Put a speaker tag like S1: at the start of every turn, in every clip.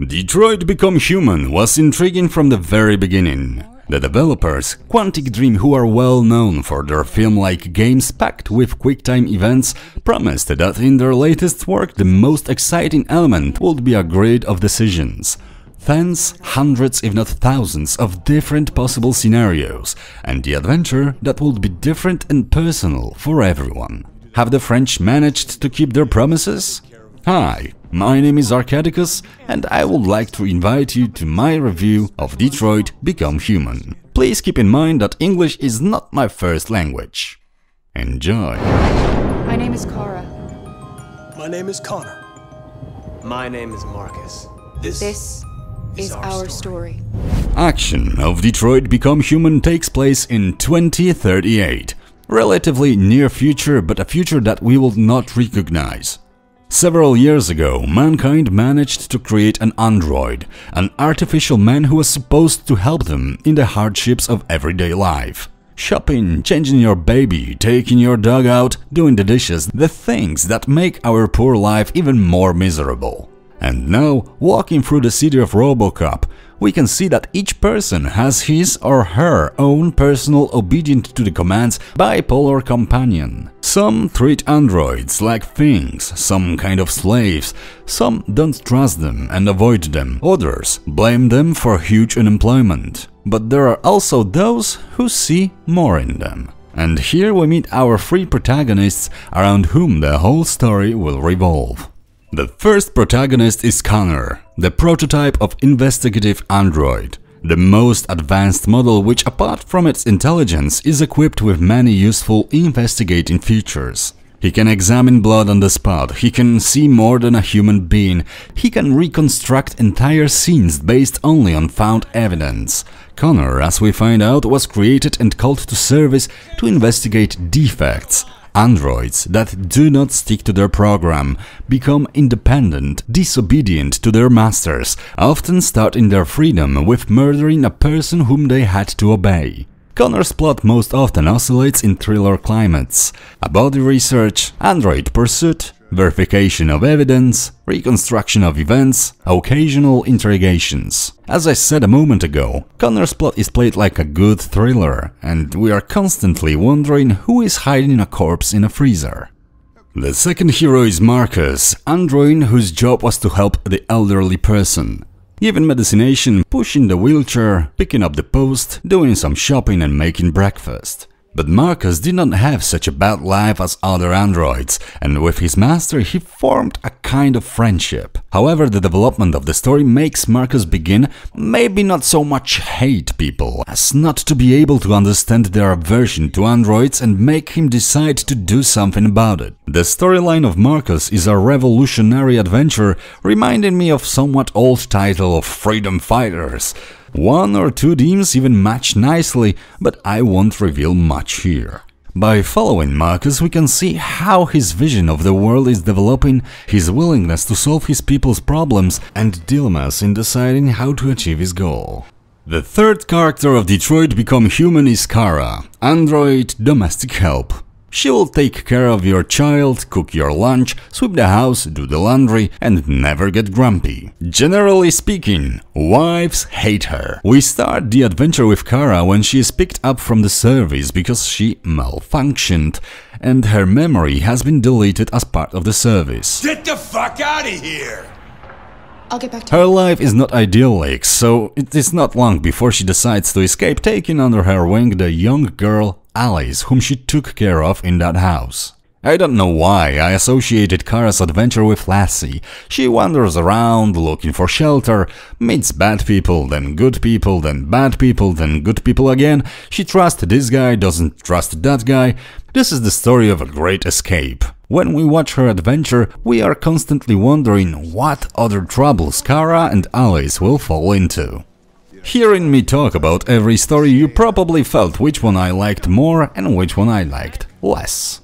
S1: Detroit Become Human was intriguing from the very beginning. The developers, Quantic Dream, who are well known for their film-like games packed with quick-time events, promised that in their latest work the most exciting element would be a grid of decisions. Thence, hundreds if not thousands of different possible scenarios, and the adventure that would be different and personal for everyone. Have the French managed to keep their promises? Hi, my name is Arkadikuss, and I would like to invite you to my review of Detroit Become Human. Please keep in mind that English is not my first language. Enjoy!
S2: My name is Kara.
S3: My name is Connor.
S4: My name is Marcus.
S2: This is our story.
S1: Action of Detroit Become Human takes place in 2038. Relatively near future, but a future that we will not recognize. Several years ago, mankind managed to create an android, an artificial man who was supposed to help them in the hardships of everyday life. Shopping, changing your baby, taking your dog out, doing the dishes, the things that make our poor life even more miserable. And now, walking through the city of RoboCop, we can see that each person has his or her own personal obedient to the commands bipolar companion. Some treat androids like things, some kind of slaves, some don't trust them and avoid them, others blame them for huge unemployment. But there are also those who see more in them. And here we meet our three protagonists around whom the whole story will revolve. The first protagonist is Connor, the prototype of investigative android, the most advanced model which, apart from its intelligence, is equipped with many useful investigating features. He can examine blood on the spot, he can see more than a human being, he can reconstruct entire scenes based only on found evidence. Connor, as we find out, was created and called to service to investigate defects. Androids that do not stick to their program, become independent, disobedient to their masters, often start in their freedom with murdering a person whom they had to obey. Connor's plot most often oscillates in thriller climates: a body research, android pursuit, verification of evidence, reconstruction of events, occasional interrogations. As I said a moment ago, Connor's plot is played like a good thriller, and we are constantly wondering who is hiding a corpse in a freezer. The second hero is Marcus, android whose job was to help the elderly person. Giving medicination, pushing the wheelchair, picking up the post, doing some shopping and making breakfast. But Marcus did not have such a bad life as other androids, and with his master he formed a kind of friendship. However, the development of the story makes Marcus begin maybe not so much hate people, as not to be able to understand their aversion to androids and make him decide to do something about it. The storyline of Marcus is a revolutionary adventure, reminding me of somewhat old title of Freedom Fighters. One or two themes even match nicely, but I won't reveal much here. By following Marcus, we can see how his vision of the world is developing, his willingness to solve his people's problems, and dilemmas in deciding how to achieve his goal. The third character of Detroit Become Human is Kara, android domestic help. She will take care of your child, cook your lunch, sweep the house, do the laundry, and never get grumpy. Generally speaking, wives hate her. We start the adventure with Kara when she is picked up from the service because she malfunctioned, and her memory has been deleted as part of the service.
S3: Get the fuck out of here!
S2: I'll get back to
S1: Her life is not idyllic, so it is not long before she decides to escape, taking under her wing the young girl Alice, whom she took care of in that house. I don't know why I associated Kara's adventure with Lassie. She wanders around looking for shelter, meets bad people, then good people, then bad people, then good people again. She trusts this guy, doesn't trust that guy. This is the story of a great escape. When we watch her adventure, we are constantly wondering what other troubles Kara and Alice will fall into. Hearing me talk about every story, you probably felt which one I liked more and which one I liked less.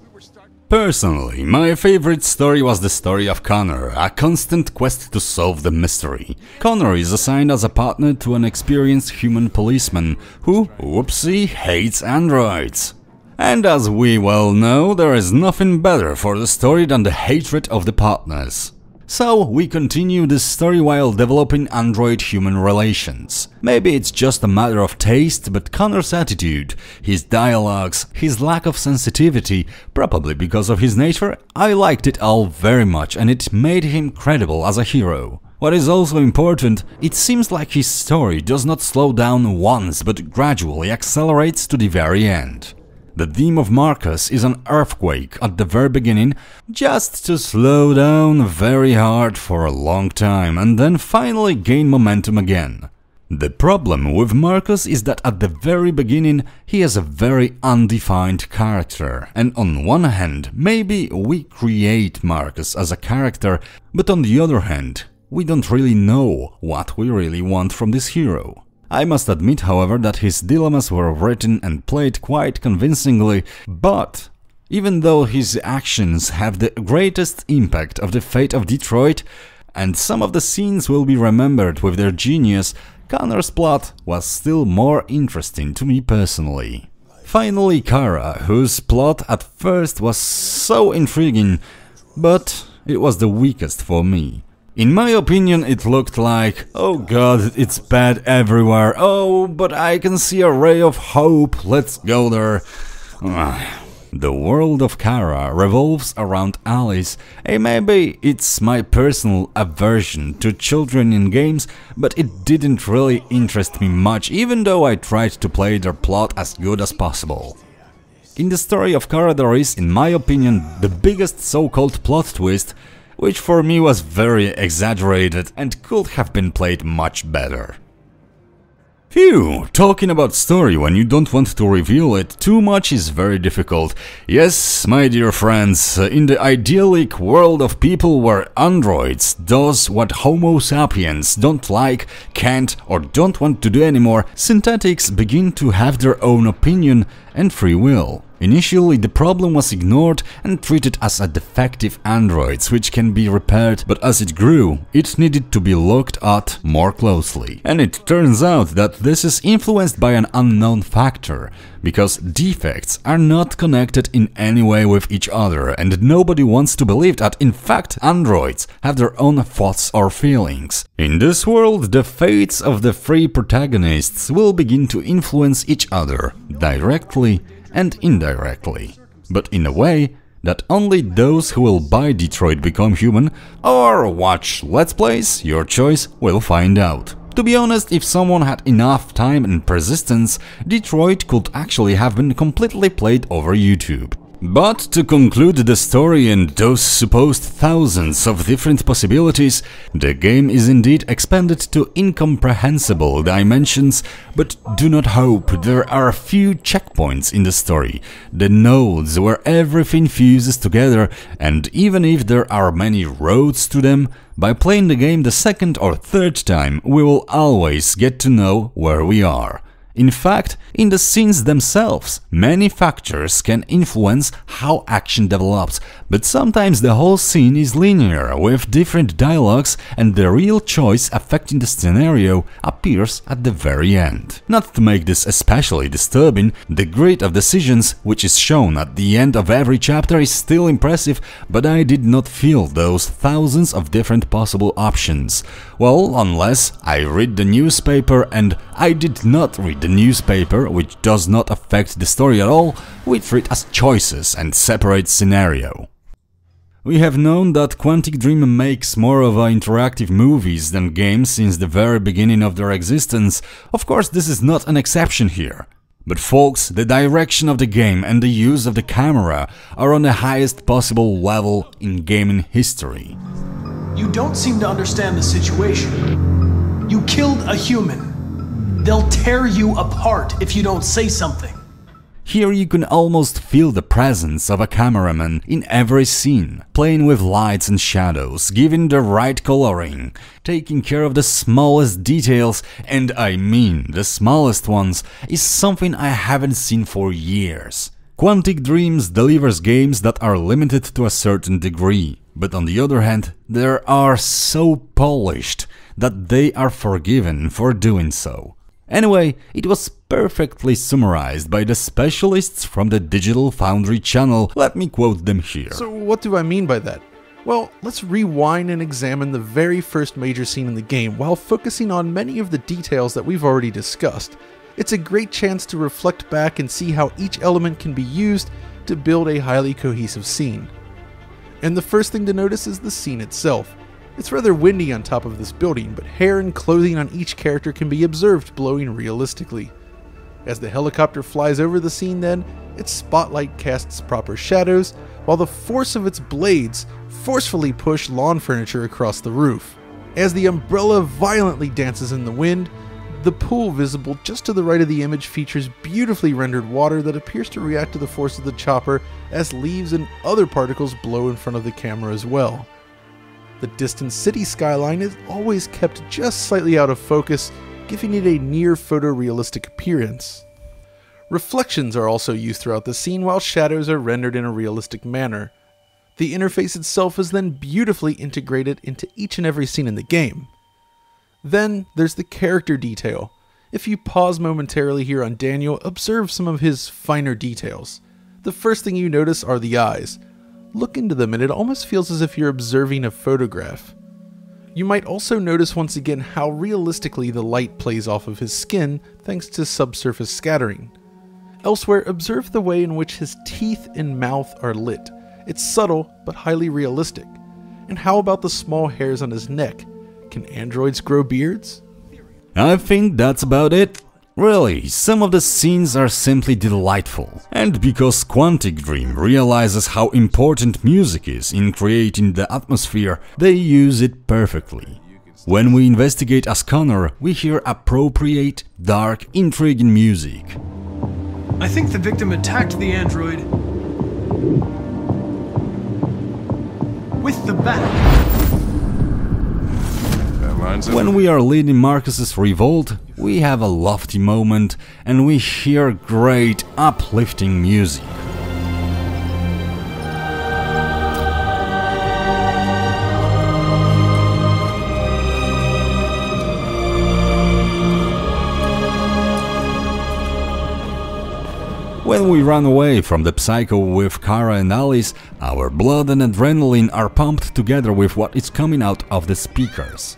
S1: Personally, my favorite story was the story of Connor, a constant quest to solve the mystery. Connor is assigned as a partner to an experienced human policeman who, whoopsie, hates androids. And as we well know, there is nothing better for the story than the hatred of the partners. So we continue this story while developing android-human relations. Maybe it's just a matter of taste, but Connor's attitude, his dialogues, his lack of sensitivity, probably because of his nature, I liked it all very much and it made him credible as a hero. What is also important, it seems like his story does not slow down once but gradually accelerates to the very end. The theme of Marcus is an earthquake at the very beginning, just to slow down very hard for a long time and then finally gain momentum again. The problem with Marcus is that at the very beginning he has a very undefined character, and on one hand maybe we create Marcus as a character, but on the other hand we don't really know what we really want from this hero. I must admit, however, that his dilemmas were written and played quite convincingly, but even though his actions have the greatest impact of the fate of Detroit, and some of the scenes will be remembered with their genius, Connor's plot was still more interesting to me personally. Finally, Kara, whose plot at first was so intriguing, but it was the weakest for me. In my opinion, it looked like, oh god, it's bad everywhere, oh, but I can see a ray of hope, let's go there. The world of Kara revolves around Alice, and maybe it's my personal aversion to children in games, but it didn't really interest me much, even though I tried to play their plot as good as possible. In the story of Kara there is, in my opinion, the biggest so-called plot twist, which for me was very exaggerated and could have been played much better. Phew, talking about story when you don't want to reveal it too much is very difficult. Yes, my dear friends, in the idyllic world of people where androids does what Homo sapiens don't like, can't or don't want to do anymore, synthetics begin to have their own opinion and free will. Initially, the problem was ignored and treated as a defective androids, which can be repaired, but as it grew, it needed to be looked at more closely. And it turns out that this is influenced by an unknown factor, because defects are not connected in any way with each other, and nobody wants to believe that, in fact, androids have their own thoughts or feelings. In this world, the fates of the three protagonists will begin to influence each other, directly and indirectly, but in a way that only those who will buy Detroit Become Human or watch Let's Plays, your choice, will find out. To be honest, if someone had enough time and persistence, Detroit could actually have been completely played over YouTube. But to conclude the story and those supposed thousands of different possibilities, the game is indeed expanded to incomprehensible dimensions, but do not hope, there are a few checkpoints in the story, the nodes where everything fuses together, and even if there are many roads to them, by playing the game the second or third time we will always get to know where we are. In fact, in the scenes themselves, many factors can influence how action develops, but sometimes the whole scene is linear, with different dialogues, and the real choice affecting the scenario appears at the very end. Not to make this especially disturbing, the grid of decisions, which is shown at the end of every chapter, is still impressive, but I did not feel those thousands of different possible options. Well, unless I read the newspaper, and I did not read the newspaper, which does not affect the story at all, we treat as choices and separate scenario. We have known that Quantic Dream makes more of interactive movies than games since the very beginning of their existence. Of course, this is not an exception here. But folks, the direction of the game and the use of the camera are on the highest possible level in gaming history.
S3: You don't seem to understand the situation. You killed a human. They'll tear you apart if you don't say something.
S1: Here you can almost feel the presence of a cameraman in every scene, playing with lights and shadows, giving the right coloring, taking care of the smallest details, and I mean the smallest ones, is something I haven't seen for years. Quantic Dreams delivers games that are limited to a certain degree, but on the other hand, they are so polished that they are forgiven for doing so. Anyway, it was perfectly summarized by the specialists from the Digital Foundry channel, let me quote them here.
S5: So what do I mean by that? Well, let's rewind and examine the very first major scene in the game while focusing on many of the details that we've already discussed. It's a great chance to reflect back and see how each element can be used to build a highly cohesive scene. And the first thing to notice is the scene itself. It's rather windy on top of this building, but hair and clothing on each character can be observed blowing realistically. As the helicopter flies over the scene then, its spotlight casts proper shadows, while the force of its blades forcefully push lawn furniture across the roof. As the umbrella violently dances in the wind, the pool visible just to the right of the image features beautifully rendered water that appears to react to the force of the chopper as leaves and other particles blow in front of the camera as well. The distant city skyline is always kept just slightly out of focus, giving it a near photorealistic appearance. Reflections are also used throughout the scene while shadows are rendered in a realistic manner. The interface itself is then beautifully integrated into each and every scene in the game. Then there's the character detail. If you pause momentarily here on Daniel, observe some of his finer details. The first thing you notice are the eyes. Look into them and it almost feels as if you're observing a photograph. You might also notice once again how realistically the light plays off of his skin thanks to subsurface scattering. Elsewhere, observe the way in which his teeth and mouth are lit. It's subtle but highly realistic. And how about the small hairs on his neck? Can androids grow beards?
S1: I think that's about it. Really, some of the scenes are simply delightful. And because Quantic Dream realizes how important music is in creating the atmosphere, they use it perfectly. When we investigate as Connor, we hear appropriate, dark, intriguing music.
S3: I think the victim attacked the android with the bat.
S1: When we are leading Marcus's revolt, we have a lofty moment and we hear great, uplifting music. When we run away from the Psycho with Kara and Alice, our blood and adrenaline are pumped together with what is coming out of the speakers.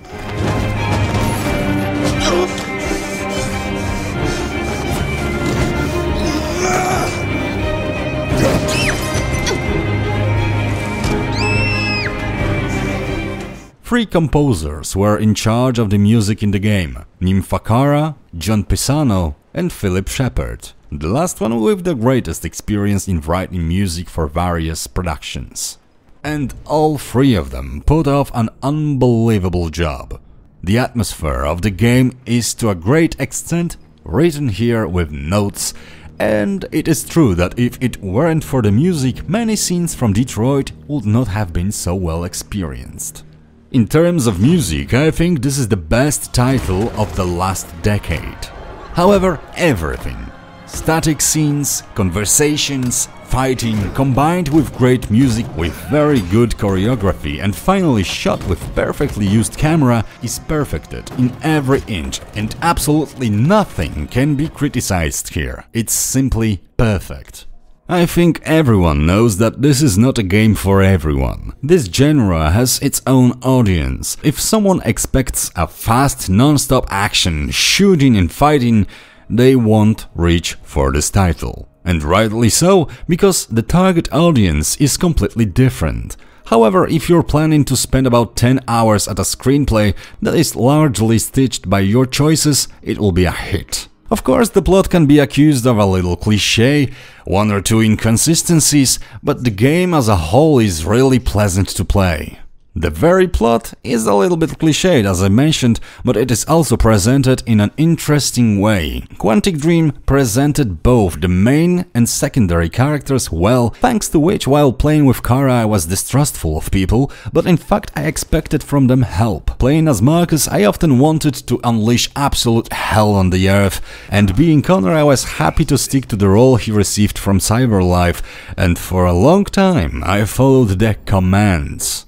S1: Three composers were in charge of the music in the game: Nympha Kara, John Pisano and Philip Shepard, the last one with the greatest experience in writing music for various productions. And all three of them put off an unbelievable job. The atmosphere of the game is to a great extent written here with notes, and it is true that if it weren't for the music, many scenes from Detroit would not have been so well experienced. In terms of music, I think this is the best title of the last decade. However, everything, static scenes, conversations, fighting, combined with great music, with very good choreography and finally shot with perfectly used camera, is perfected in every inch and absolutely nothing can be criticized here. It's simply perfect. I think everyone knows that this is not a game for everyone. This genre has its own audience. If someone expects a fast, non-stop action, shooting and fighting, they won't reach for this title. And rightly so, because the target audience is completely different. However, if you're planning to spend about 10 hours at a screenplay that is largely stitched by your choices, it will be a hit. Of course, the plot can be accused of a little cliché, one or two inconsistencies, but the game as a whole is really pleasant to play. The very plot is a little bit cliched, as I mentioned, but it is also presented in an interesting way. Quantic Dream presented both the main and secondary characters well, thanks to which while playing with Kara I was distrustful of people, but in fact I expected from them help. Playing as Marcus, I often wanted to unleash absolute hell on the earth, and being Connor I was happy to stick to the role he received from Cyberlife, and for a long time I followed their commands.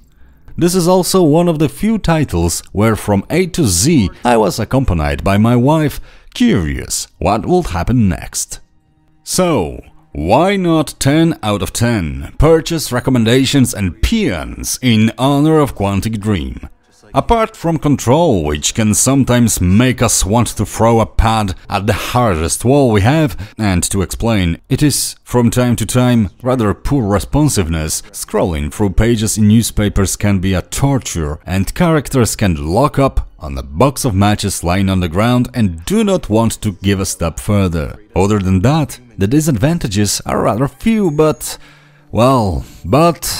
S1: This is also one of the few titles where from A to Z I was accompanied by my wife, curious what would happen next. So, Why not 10 out of 10 purchase recommendations and peons in honor of Quantic Dream? Apart from control, which can sometimes make us want to throw a pad at the hardest wall we have, and to explain, it is from time to time rather poor responsiveness. Scrolling through pages in newspapers can be a torture, and characters can lock up on a box of matches lying on the ground and do not want to give a step further. Other than that, the disadvantages are rather few, but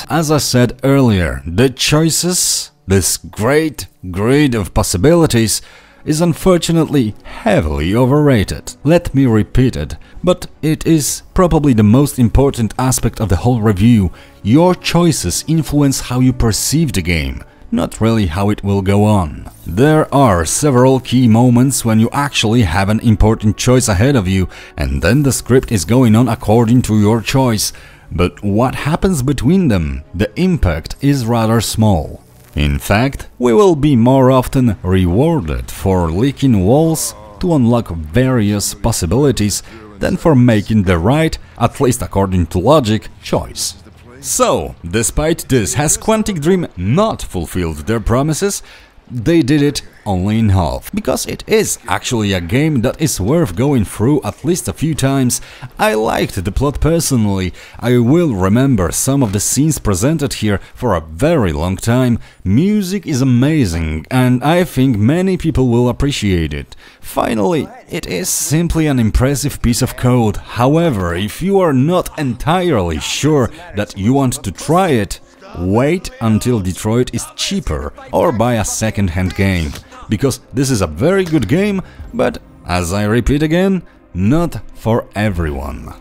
S1: as I said earlier, the choices, this great grid of possibilities, is unfortunately heavily overrated. Let me repeat it, but it is probably the most important aspect of the whole review. Your choices influence how you perceive the game, not really how it will go on. There are several key moments when you actually have an important choice ahead of you, and then the script is going on according to your choice. But what happens between them? The impact is rather small. In fact, we will be more often rewarded for leaking walls to unlock various possibilities than for making the right, at least according to logic, choice. So, despite this, has Quantic Dream not fulfilled their promises? They did it only in half, because it is actually a game that is worth going through at least a few times. I liked the plot personally, I will remember some of the scenes presented here for a very long time. Music is amazing, and I think many people will appreciate it. Finally, it is simply an impressive piece of code. However, if you are not entirely sure that you want to try it, wait until Detroit is cheaper or buy a second-hand game, because this is a very good game, but, as I repeat again, not for everyone.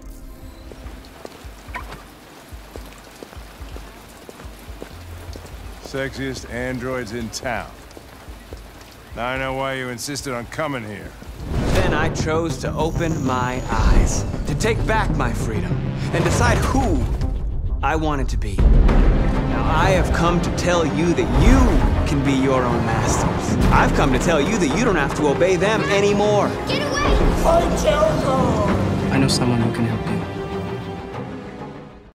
S6: Sexiest androids in town. Now I know why you insisted on coming here.
S4: Then I chose to open my eyes, to take back my freedom, and decide who I wanted to be. Now I have come to tell you that you can be your own masters. I've come to tell you that you don't have to obey them anymore.
S7: Get away! Fight Jericho!
S8: I know someone who can help you.